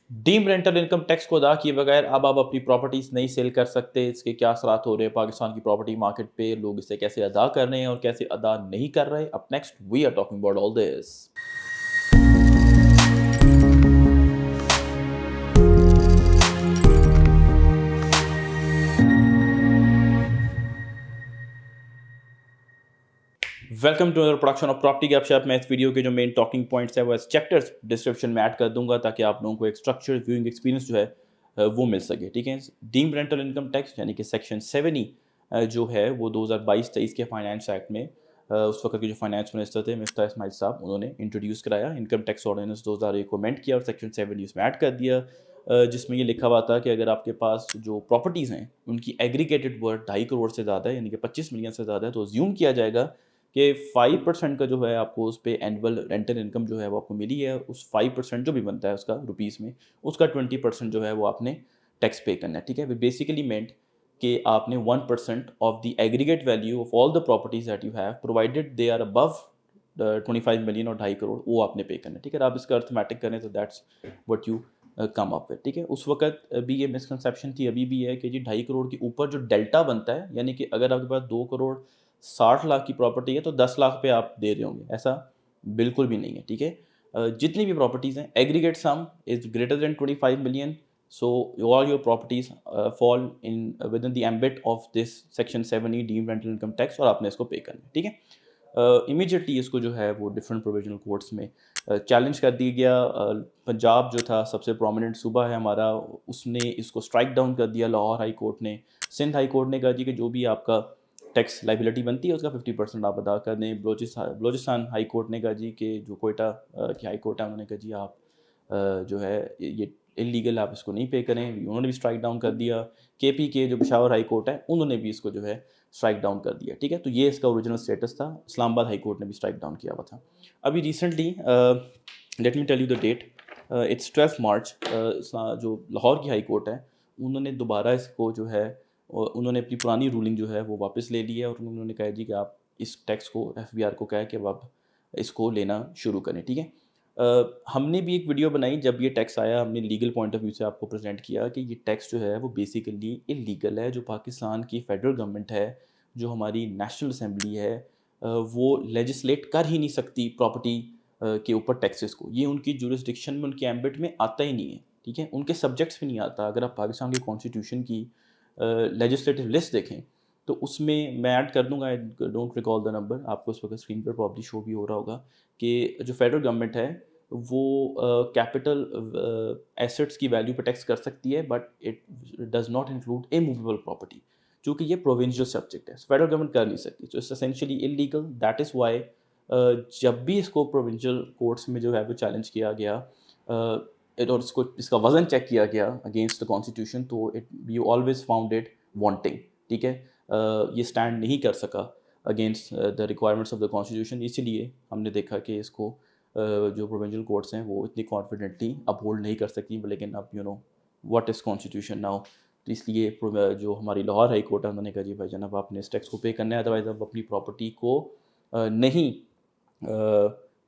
Deem rental income tax को अदा किए बगैर अब आप अपनी प्रॉपर्टीज़ नहीं सेल कर सकते। इसके क्या असरात हो रहे हैं पाकिस्तान की प्रॉपर्टी मार्केट पे, लोग इसे कैसे अदा कर रहे हैं और कैसे अदा नहीं कर रहे। Up next we are talking about all this. Welcome to other production of property गपशप। मैं इस वीडियो के जो मेन टॉकिंग पॉइंट्स है वो एज चैप्टर्स डिस्क्रिप्शन में ऐड कर दूंगा ताकि आप लोगों को एक स्ट्रक्चर्ड व्यूइंग एक्सपीरियंस जो है वो मिल सके। ठीक है, डीम्ड रेंटल इनकम टैक्स यानी कि सेक्शन 7 जो है वो 2022-23 के फाइनेंस एक्ट में उस वक्त के जो फाइनेंस मिनिस्टर थे मिस्टर इस्माइल साहब, उन्होंने इंट्रोड्यूस कराया। इनकम टैक्स ऑर्डिनेंस 2001 को अमेंड किया और सेक्शन 7 उसमें ऐड कर दिया, जिसमें ये लिखा हुआ था कि अगर आपके पास जो प्रॉपर्टीज़ हैं उनकी एग्रीगेटेड वर्थ 2.5 करोड़ से ज़्यादा है यानी कि 25 मिलियन से ज़्यादा है, तो अज्यूम किया जाएगा कि 5% का जो है आपको उस पे एनुअल रेंटल इनकम जो है वो आपको मिली है। उस 5% जो भी बनता है उसका रुपीज़ में, उसका 20% जो है वो आपने टैक्स पे करना है। ठीक है, वे बेसिकली मेंट कि आपने 1% of the aggregate value of all the properties that you have provided they are above 25 million और 2.5 करोड़, वो आपने पे करना है। ठीक है, आप इसका अर्थमेटिक करें तो that's what you come up with. ठीक है, उस वक्त भी ये मिसकंसेप्शन थी, अभी भी है कि जी 2.5 करोड़ के ऊपर जो डेल्टा बनता है, यानी कि अगर आपके पास 2 करोड़ 60 लाख की प्रॉपर्टी है तो 10 लाख पे आप दे रहे होंगे, ऐसा बिल्कुल भी नहीं है। ठीक है, जितनी भी प्रॉपर्टीज़ हैं aggregate some is greater than 25 million, so all your properties fall in within the ambit of this section 7E deemed rental income tax और आपने इसको पे करना है। ठीक है, इमीडिएटली इसको जो है वो डिफरेंट प्रोविजनल कोर्ट्स में चैलेंज कर दिया गया। पंजाब जो था सबसे प्रोमिनेंट सूबा है हमारा, उसने इसको स्ट्राइक डाउन कर दिया। लाहौर हाई कोर्ट ने, सिंध हाई कोर्ट ने कहा जी कि जो भी आपका टैक्स लाइबिलिटी बनती है उसका 50% आप अदा कर दें। बलोचिस्तान हाई कोर्ट ने कहा जी कि जो कोयटा की हाई कोर्ट है, उन्होंने कहा जी आप जो है ये इलीगल, आप इसको नहीं पे करें, उन्होंने भी स्ट्राइक डाउन कर दिया। केपी के जो पेशावर हाई कोर्ट है, उन्होंने भी इसको जो है स्ट्राइक डाउन कर दिया। ठीक है, तो ये इसका ओरिजिनल स्टेटस था। इस्लामाबाद हाई कोर्ट ने भी स्ट्राइक डाउन किया हुआ था। अभी recently let me tell you the date, it's 12 March, जो लाहौर की हाई कोर्ट है, उन्होंने दोबारा इसको जो है उन्होंने अपनी पुरानी रूलिंग जो है वो वापस ले ली है और उन्होंने कहा जी कि आप इस टैक्स को, एफबीआर को कहा कि अब आप इसको लेना शुरू करें। ठीक है, हमने भी एक वीडियो बनाई जब ये टैक्स आया, हमने लीगल पॉइंट ऑफ व्यू से आपको प्रेजेंट किया कि ये टैक्स जो है वो बेसिकली इलीगल है। जो पाकिस्तान की फेडरल गवर्नमेंट है, जो हमारी नेशनल असेंबली है, वो लेजिस्लेट कर ही नहीं सकती प्रॉपर्टी के ऊपर टैक्सेस को। ये उनकी जुरिस्डिक्शन में, उनके एम्बिट में आता ही नहीं है। ठीक है, उनके सब्जेक्ट्स में नहीं आता। अगर आप पाकिस्तान की कॉन्स्टिट्यूशन की लेजिस्लेटिव लिस्ट देखें तो उसमें मैं ऐड कर दूंगा, I don't recall the number, आपको इस वक्त स्क्रीन पर प्रॉब्ली शो भी हो रहा होगा कि जो फेडरल गवर्नमेंट है वो कैपिटल एसेट्स की वैल्यू पे टैक्स कर सकती है, but it does not include A movable property, क्योंकि ये प्रोविंशियल सब्जेक्ट है, फेडरल गवर्नमेंट कर नहीं सकती। तो it's essentially illegal. That is why जब भी इसको प्रोविंशियल कोर्ट्स में जो है वो चैलेंज किया गया, और इसको, इसका वजन चेक किया गया अगेंस्ट द कॉन्स्टिट्यूशन, तो it you always found it wanting. ठीक है, ये स्टैंड नहीं कर सका against the requirements of the constitution. इसीलिए हमने देखा कि इसको जो प्रोविंशियल कोर्ट्स हैं वो इतनी कॉन्फिडेंटली अपहोल्ड नहीं कर सकती। लेकिन अब you know what is constitution now, तो इसलिए जो हमारी लाहौर हाई कोर्ट है, उन्होंने कहा जी भाई जनाब आपने इस टैक्स को पे करना है, अदरवाइज आप अपनी प्रॉपर्टी को नहीं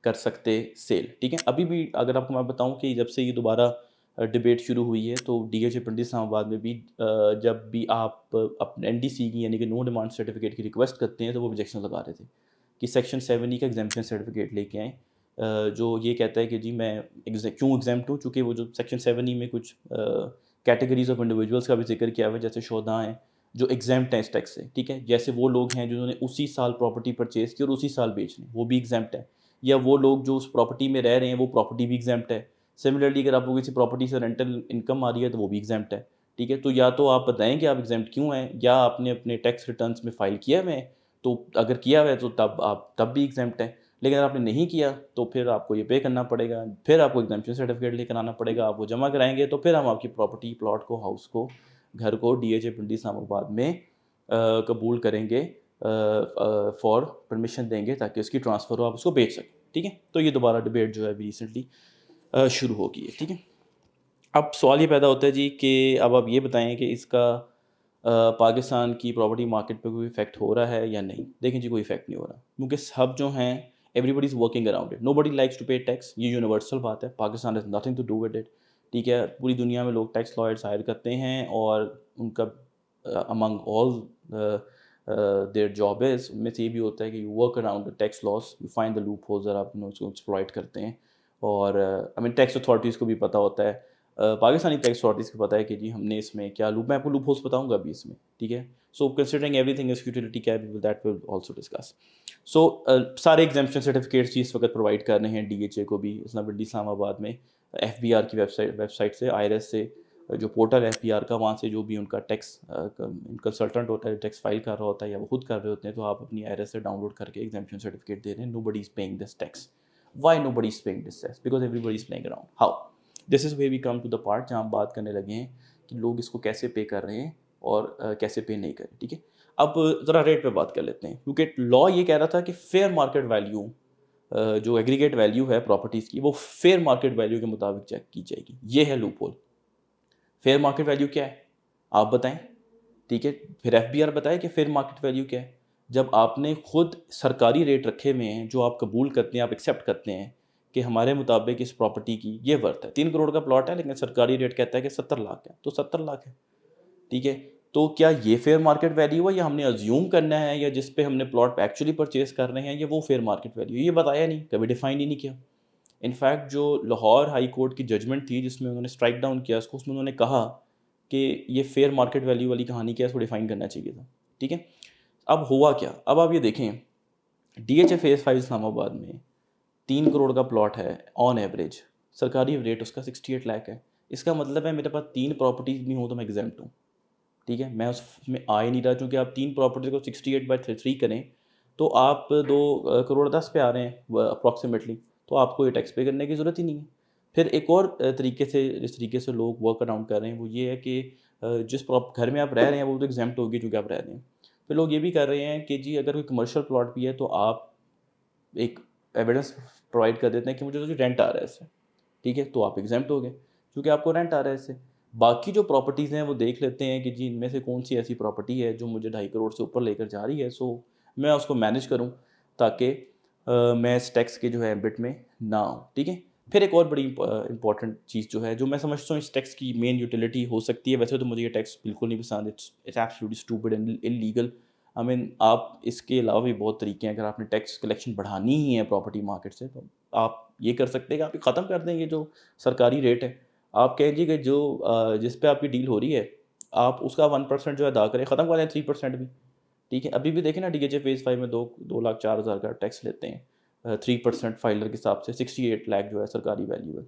कर सकते सेल। ठीक है, अभी भी अगर आपको मैं बताऊं कि जब से ये दोबारा डिबेट शुरू हुई है तो डीएचए पंडित इस्लामाबाद में भी जब भी आप अपने एनडीसी की यानी कि नो डिमांड सर्टिफिकेट की रिक्वेस्ट करते हैं तो वो ऑब्जेक्शन लगा रहे थे कि सेक्शन 7E का एग्जाम्पशन सर्टिफिकेट लेके आएँ, जो ये कहता है कि जी मैं क्यों एग्जाम्प्ट हूँ, चूँकि वो जो सेक्शन 7E में कुछ कैटेगरीज ऑफ इंडिविजुअल्स का भी जिक्र किया हुआ है, जैसे शोधा हैं जो एग्जाम्प्ट हैं इस टैक्स से। ठीक है, जैसे वो लोग हैं जिन्होंने उसी साल प्रॉपर्टी परचेज की और उसी साल बेच ली, वो भी एग्जाम्प्ट है। या वो लोग जो उस प्रॉपर्टी में रह रहे हैं वो प्रॉपर्टी भी एग्जाम्प्ट है। सिमिलरली अगर आपको किसी प्रॉपर्टी से रेंटल इनकम आ रही है तो वो भी एग्जाम्प्ट है। ठीक है, तो या तो आप बताएं कि आप एग्जाम्प्ट क्यों हैं, या आपने अपने टैक्स रिटर्न्स में फाइल किया हुए हैं, तो अगर किया हुआ है तो तब आप तब भी एग्जाम्प्ट हैं। लेकिन अगर आपने नहीं किया तो फिर आपको ये पे करना पड़ेगा, फिर आपको एग्जाम्पशन सर्टिफिकेट लेकर आना पड़ेगा, आप वो जमा कराएंगे तो फिर हम आपकी प्रॉपर्टी, प्लॉट को, हाउस को, घर को डीएचए पिंडी इस्लामाबाद में कबूल करेंगे, फॉर परमिशन देंगे ताकि उसकी ट्रांसफ़र हो, आप उसको बेच सकें। ठीक है, तो ये दोबारा डिबेट जो है अभी रिसेंटली शुरू हो गई है। ठीक है, अब सवाल ये पैदा होता है जी कि अब आप ये बताएं कि इसका पाकिस्तान की प्रॉपर्टी मार्केट पे कोई इफेक्ट हो रहा है या नहीं। देखें जी, कोई इफेक्ट नहीं हो रहा, क्योंकि सब जो हैं everybody is working around it, nobody likes to pay tax, ये यूनिवर्सल बात है, Pakistan has nothing to do with it. ठीक है, पूरी दुनिया में लोग टैक्स लॉयर्स हायर करते हैं और उनका among all their job is, उनमें से ये भी होता है कि you work around the tax loss, you find the loop holes और आप उसको एक्सप्लॉइट करते हैं। और आई मीन टैक्स अथॉरिटीज़ को भी पता होता है, पाकिस्तानी टैक्स अथॉरिटीज़ को पता है कि जी हमने इसमें क्या लूप, मैं आपको लूप होल्स बताऊंगा अभी इसमें, ठीक है। So considering everything is utility capable that will also discuss. So सारे एग्जाम्पशन सर्टिफिकेट्स इस वक्त प्रोवाइड कर रहे हैं डीएचए को भी, इस्लामाबाद इस्लामाबाद में एफबीआर की वेबसाइट से, आईआरएस से, जो पोर्टल है एफबीआर का, वहाँ से जो भी उनका टैक्स कंसल्टेंट होता है, टैक्स फाइल कर रहा होता है या वो खुद कर रहे होते हैं, तो आप अपनी आईआरएस से डाउनलोड करके एग्जाम्पशन सर्टिफिकेट दे रहे हैं। Nobody is paying this tax. Why nobody is paying this tax? Because everybody is playing around. How? This is way we come to the part जहाँ हम बात करने लगे हैं कि लोग इसको कैसे पे कर रहे हैं और कैसे पे नहीं कर रहे, ठीक है। अब ज़रा रेट पे बात कर लेते हैं, क्योंकि लॉ ये कह रहा था कि फेयर मार्केट वैल्यू, जो एग्रीगेट वैल्यू है प्रॉपर्टीज़ की, वो फेयर मार्केट वैल्यू के मुताबिक चेक की जाएगी। ये है loop hole. Fair market value क्या है आप बताएं, ठीक है। फिर एफबीआर बताए कि फेयर मार्केट वैल्यू क्या है। जब आपने खुद सरकारी रेट रखे हुए हैं जो आप कबूल करते हैं, आप एक्सेप्ट करते हैं कि हमारे मुताबिक इस प्रॉपर्टी की ये वर्थ है, 3 करोड़ का प्लॉट है, लेकिन सरकारी रेट कहता है कि 70 लाख है, तो 70 लाख है, ठीक है। तो क्या ये फेयर मार्केट वैल्यू है, या हमने अज्यूम करना है, या जिस पे हमने प्लॉट एक्चुअली परचेज कर रहे हैं ये वो फेयर मार्केट वैल्यू? ये बताया नहीं, कभी डिफाइन ही नहीं किया। इनफैक्ट जो लाहौर हाई कोर्ट की जजमेंट थी जिसमें उन्होंने स्ट्राइक डाउन किया उसको, उसमें उन्होंने कहा कि ये फेयर मार्केट वैल्यू वाली कहानी क्या है, इसको डिफाइन करना चाहिए था, ठीक है। अब हुआ क्या, अब आप ये देखें, डीएचए फेज 5 इस्लामाबाद में 3 करोड़ का प्लॉट है ऑन एवरेज, सरकारी रेट उसका 68 लाख है। इसका मतलब है मेरे पास 3 प्रॉपर्टीज भी हो तो मैं एग्जाम्प्ट हूँ, ठीक है। मैं उसमें आ ही नहीं रहा, क्योंकि आप 3 प्रॉपर्टी को 68/3 करें तो आप 2 करोड़ 10 पे आ रहे हैं अप्रॉक्सीमेटली, तो आपको ये टैक्स पे करने की ज़रूरत ही नहीं है। फिर एक और तरीके से, जिस तरीके से लोग वर्क अराउंड कर रहे हैं वो ये है कि जिस घर में आप रह रहे हैं वो तो एग्जाम्प्ट होगी क्योंकि आप रह रहे हैं। फिर लोग ये भी कर रहे हैं कि जी अगर कोई कमर्शियल प्लॉट भी है तो आप एक एविडेंस प्रोवाइड कर देते हैं कि मुझे तो रेंट आ रहा है इससे, ठीक है, तो आप एग्जाम्प्ट हो गए क्योंकि आपको रेंट आ रहा है इससे। बाकी जो प्रॉपर्टीज़ हैं वो देख लेते हैं कि जी इनमें से कौन सी ऐसी प्रॉपर्टी है जो मुझे 2.5 करोड़ से ऊपर लेकर जा रही है, सो मैं उसको मैनेज करूं ताकि मैं इस टैक्स के जो है एम्बिट में ना आऊँ, ठीक है। फिर एक और बड़ी इंपॉर्टेंट चीज़ जो है, जो मैं समझता हूँ इस टैक्स की मेन यूटिलिटी हो सकती है, वैसे तो मुझे ये टैक्स बिल्कुल नहीं पसंद, it's absolutely stupid and illegal. I mean आप इसके अलावा भी बहुत तरीके हैं, अगर आपने टैक्स कलेक्शन बढ़ानी ही है प्रॉपर्टी मार्केट से तो आप ये कर सकते हैं कि आप ख़त्म कर देंगे जो सरकारी रेट है। आप कहिए कि जो जिस पे आपकी डील हो रही है आप उसका 1% जो है अदा करें, ख़त्म कर दें 3% भी, ठीक है। अभी भी देखें ना डीएचए फेज़ 5 में 2 लाख 4 हज़ार का टैक्स लेते हैं, 3% फाइलर के हिसाब से 68 लाख जो है सरकारी वैल्यू है,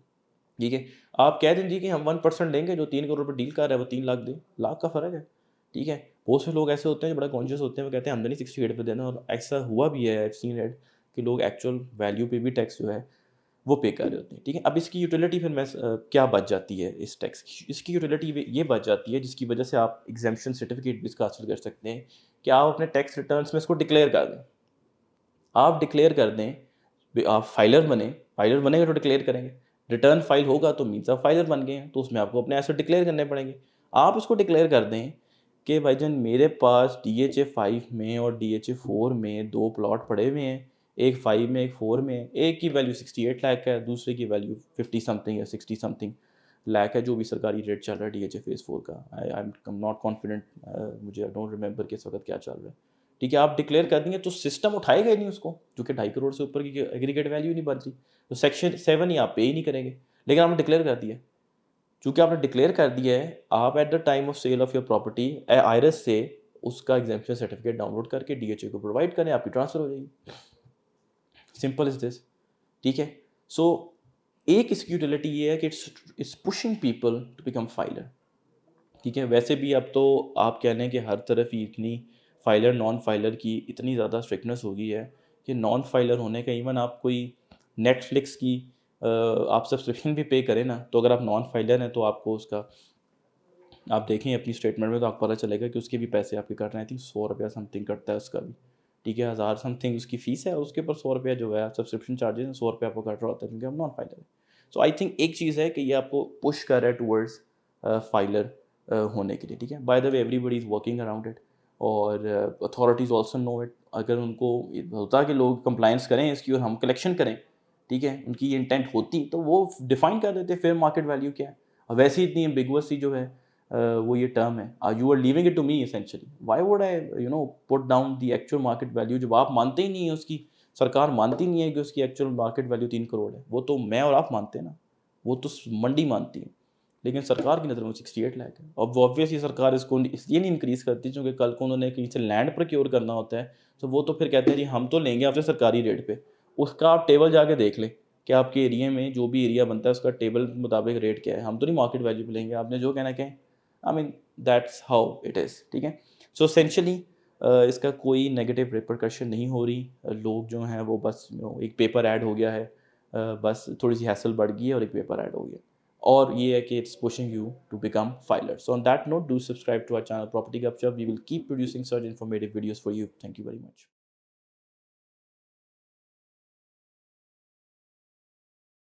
ठीक है। आप कह दें जी कि हम 1% लेंगे, जो 3 करोड़ पर डील कर रहा है वो 3 लाख दे, लाख का फ़र्क है, ठीक है। बहुत से लोग ऐसे होते हैं जो बड़ा कॉन्शियस होते हैं, वो कहते हैं हमने नहीं 68 पे देना, और ऐसा हुआ भी है, आई हैव सीन इट कि लोग एक्चुअल वैल्यू पे भी टैक्स जो है वो पे कर रहे होते हैं, ठीक है। अब इसकी यूटिलिटी फिर मैं क्या बच जाती है इस टैक्स की? इसकी यूटिलिटी ये बच जाती है जिसकी वजह से आप एग्जेम्पशन सर्टिफिकेट भी इसका हासिल कर सकते हैं कि आप अपने टैक्स रिटर्न्स में इसको डिक्लेयर कर दें। आप डिक्लेयर कर दें, आप फाइलर बने, फाइलर बनेंगे तो डिक्लेयर करेंगे, रिटर्न फाइल होगा तो मीन्स आप फाइलर बन गए हैं, तो उसमें आपको अपने एसेट डिक्लेयर करने पड़ेंगे। आप इसको डिक्लेयर कर दें कि भाईजान मेरे पास डीएचए 5 में और डीएचए 4 में 2 प्लॉट पड़े हुए हैं, एक 5 में एक 4 में, एक की वैल्यू 68 लाख है, दूसरे की वैल्यू 50 समथिंग या 60 समथिंग लाख है, जो भी सरकारी रेट चल रहा है डीएचए फेज़ 4 का। आई एम नॉट कॉन्फिडेंट, मुझे आई डोंट रिमेंबर कि इस वक्त क्या चल रहा है, ठीक है। आप डिक्लेयर कर देंगे तो सिस्टम उठाएगा ही नहीं उसको, क्योंकि 2.5 करोड़ से ऊपर की एग्रीगेट वैल्यू नहीं बन रही, तो सेक्शन 7 ही आप पे ही नहीं करेंगे। लेकिन आपने डिक्लेयर कर दिया, चूँकि आपने डिक्लेयर कर दिया है, आप at the time of sale of your property IRS से उसका एग्जेम्पशन सर्टिफिकेट डाउनलोड करके डीएचए को प्रोवाइड करें, आपकी ट्रांसफर हो जाएगी। सिंपल इज दिस, ठीक है। सो एक इसकी यूटिलिटी ये है कि it's pushing people to become filer, ठीक है। वैसे भी अब तो आप कह लें कि हर तरफ ही इतनी फाइलर नॉन फाइलर की इतनी ज़्यादा स्ट्रिक्टनेस हो गई है कि नॉन फाइलर होने का, इवन आप कोई नेटफ्लिक्स की आप सब्सक्रिप्शन भी पे करें ना, तो अगर आप नॉन फाइलर हैं तो आपको उसका, आप देखें अपनी स्टेटमेंट में तो आपको पता चलेगा कि उसके भी पैसे आपके कट रहे हैं। आई थिंक 100 रुपया समथिंग कटता है उसका भी, ठीक है। 1000 समथिंग उसकी फ़ीस है और उसके ऊपर 100 रुपया जो है सब्सक्रिप्शन चार्जेस हैं, 100 रुपया आपको कट रहा होता है क्योंकि हम नॉन फाइलर है। सो आई थिंक एक चीज़ है कि ये आपको पुश कर रहा है टूवर्ड्स फाइलर होने के लिए, ठीक है। By the way everybody is working around it, और अथॉरिटीज़ ऑल्सो नो इट। अगर उनको ये होता कि लोग कंप्लाइंस करें इसकी और हम कलेक्शन करें, ठीक है, उनकी ये इंटेंट होती तो वो डिफाइन कर देते फेयर मार्केट वैल्यू क्या है। और वैसे ही इतनी एम्बिगुअस सी जो है वो ये टर्म है, you are leaving it to me essentially, why would I put down the actual market value, जब आप मानते ही नहीं है उसकी, सरकार मानती नहीं है कि उसकी एक्चुअल मार्केट वैल्यू 3 करोड़ है, वो तो मैं और आप मानते हैं ना, वो तो मंडी मानती है, लेकिन सरकार की नज़र में 68 लाख है। अब ऑब्वियसली सरकार इसको इसलिए नहीं इंक्रीज़ करती क्योंकि कल को उन्होंने कहीं से लैंड प्रोक्योर करना होता है, तो वो तो फिर कहते हैं जी हम तो लेंगे आपसे सरकारी रेट पे। उसका आप टेबल जाके देख लें कि आपके एरिया में जो भी एरिया बनता है उसका टेबल के मुताबिक रेट क्या है। हम तो नहीं मार्केट वैल्यू पे लेंगे, आपने जो कहना है कहें। I mean that's how it is, ठीक है? सो एसेंशियली इसका कोई नेगेटिव रिपरकशन नहीं हो रही। लोग जो हैं वो बस एक पेपर ऐड हो गया है, बस थोड़ी-सी हैसल बढ़ गई है और एक पेपर ऐड हो गया। और ये है कि it's pushing you to become filer. So on that note, do subscribe to our channel property Gupshup. We will keep producing such informative videos for you. Thank you very much.